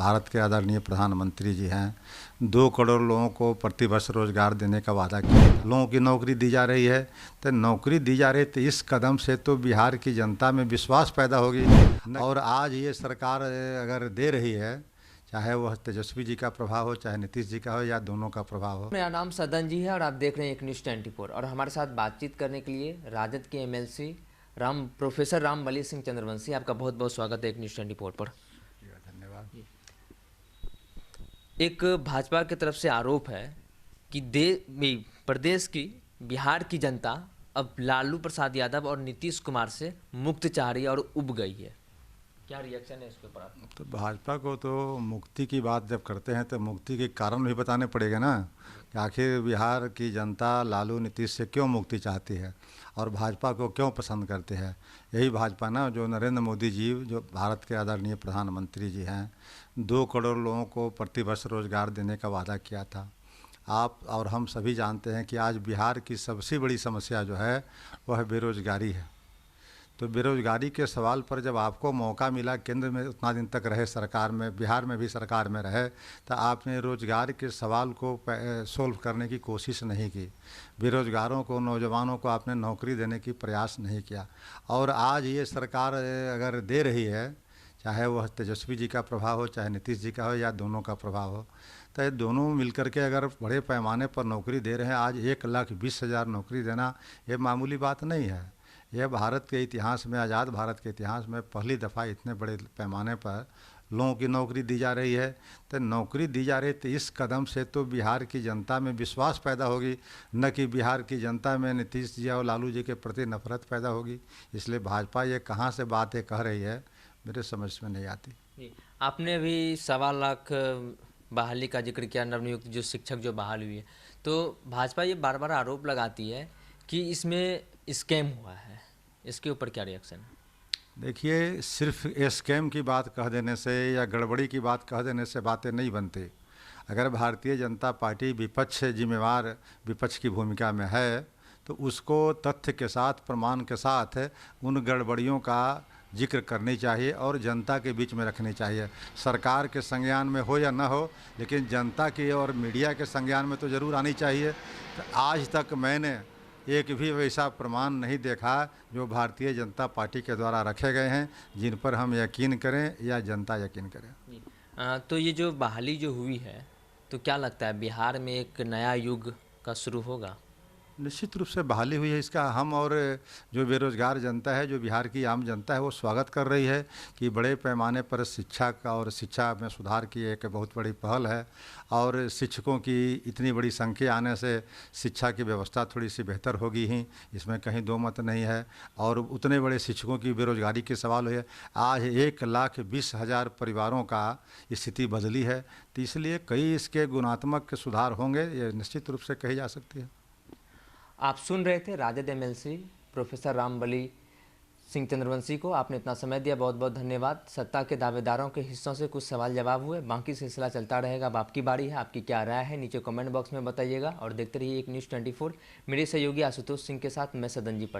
भारत के आदरणीय प्रधानमंत्री जी हैं, 2 करोड़ लोगों को प्रतिवर्ष रोजगार देने का वादा किया। लोगों की नौकरी दी जा रही है, तो नौकरी दी जा रही है तो इस कदम से तो बिहार की जनता में विश्वास पैदा होगी। और आज ये सरकार अगर दे रही है, चाहे वह तेजस्वी जी का प्रभाव हो, चाहे नीतीश जी का हो, या दोनों का प्रभाव हो। मेरा नाम सदन जी है और आप देख रहे हैं एक न्यूज़ 24। और हमारे साथ बातचीत करने के लिए राजद के एमएलसी प्रोफेसर रामबली सिंह चंद्रवंशी, आपका बहुत बहुत स्वागत है एक न्यूज़ 24 पर। धन्यवाद। एक भाजपा की तरफ से आरोप है कि प्रदेश की, बिहार की जनता अब लालू प्रसाद यादव और नीतीश कुमार से मुक्त चाह रही है और उब गई है। क्या रिएक्शन है इसके ऊपर आप? तो भाजपा को तो मुक्ति की बात जब करते हैं तो मुक्ति के कारण भी बताने पड़ेगा ना, कि आखिर बिहार की जनता लालू नीतीश से क्यों मुक्ति चाहती है और भाजपा को क्यों पसंद करते हैं। यही भाजपा ना, जो नरेंद्र मोदी जी, जो भारत के आदरणीय प्रधानमंत्री जी हैं, 2 करोड़ लोगों को प्रतिवर्ष रोजगार देने का वादा किया था। आप और हम सभी जानते हैं कि आज बिहार की सबसे बड़ी समस्या जो है वह बेरोजगारी है। तो बेरोजगारी के सवाल पर जब आपको मौका मिला, केंद्र में उतना दिन तक रहे सरकार में, बिहार में भी सरकार में रहे, तो आपने रोजगार के सवाल को सोल्व करने की कोशिश नहीं की। बेरोजगारों को, नौजवानों को आपने नौकरी देने की प्रयास नहीं किया। और आज ये सरकार अगर दे रही है, चाहे वह तेजस्वी जी का प्रभाव हो, चाहे नीतीश जी का हो, या दोनों का प्रभाव हो, तो ये दोनों मिलकर के अगर बड़े पैमाने पर नौकरी दे रहे हैं, आज 1,20,000 नौकरी देना ये मामूली बात नहीं है। यह भारत के इतिहास में, आज़ाद भारत के इतिहास में पहली दफ़ा इतने बड़े पैमाने पर लोगों की नौकरी दी जा रही है। तो नौकरी दी जा रही है तो इस कदम से तो बिहार की जनता में विश्वास पैदा होगी, न कि बिहार की जनता में नीतीश जी और लालू जी के प्रति नफरत पैदा होगी। इसलिए भाजपा ये कहाँ से बातें कह रही है, मेरे समझ में नहीं आती। आपने भी 1.25 लाख बहाली का जिक्र किया, नवनियुक्त जो शिक्षक जो बहाल हुई है, तो भाजपा ये बार बार आरोप लगाती है कि इसमें स्कैम हुआ है। इसके ऊपर क्या रिएक्शन है? देखिए, सिर्फ स्कैम की बात कह देने से या गड़बड़ी की बात कह देने से बातें नहीं बनती। अगर भारतीय जनता पार्टी विपक्ष जिम्मेवार विपक्ष की भूमिका में है, तो उसको तथ्य के साथ, प्रमाण के साथ उन गड़बड़ियों का जिक्र करनी चाहिए और जनता के बीच में रखनी चाहिए। सरकार के संज्ञान में हो या ना हो, लेकिन जनता की और मीडिया के संज्ञान में तो ज़रूर आनी चाहिए। तो आज तक मैंने एक भी वैसा प्रमाण नहीं देखा जो भारतीय जनता पार्टी के द्वारा रखे गए हैं, जिन पर हम यकीन करें या जनता यकीन करें। तो ये जो बहाली जो हुई है, तो क्या लगता है बिहार में एक नया युग का शुरू होगा? निश्चित रूप से बहाली हुई है। इसका हम और जो बेरोजगार जनता है, जो बिहार की आम जनता है, वो स्वागत कर रही है कि बड़े पैमाने पर शिक्षा का और शिक्षा में सुधार की एक बहुत बड़ी पहल है। और शिक्षकों की इतनी बड़ी संख्या आने से शिक्षा की व्यवस्था थोड़ी सी बेहतर होगी ही, इसमें कहीं दो मत नहीं है। और उतने बड़े शिक्षकों की बेरोजगारी के सवाल है, आज 1,20,000 परिवारों का स्थिति बदली है। तो इसलिए कई इसके गुणात्मक सुधार होंगे, ये निश्चित रूप से कही जा सकती है। आप सुन रहे थे राजद एमएलसी प्रोफेसर रामबली सिंह चंद्रवंशी को। आपने इतना समय दिया, बहुत बहुत धन्यवाद। सत्ता के दावेदारों के हिस्सों से कुछ सवाल जवाब हुए, बाकी सिलसिला चलता रहेगा। अब आपकी बारी है, आपकी क्या राय है नीचे कमेंट बॉक्स में बताइएगा और देखते रहिए एक न्यूज़ 24। मेरे सहयोगी आशुतोष सिंह के साथ मैं सदन जी।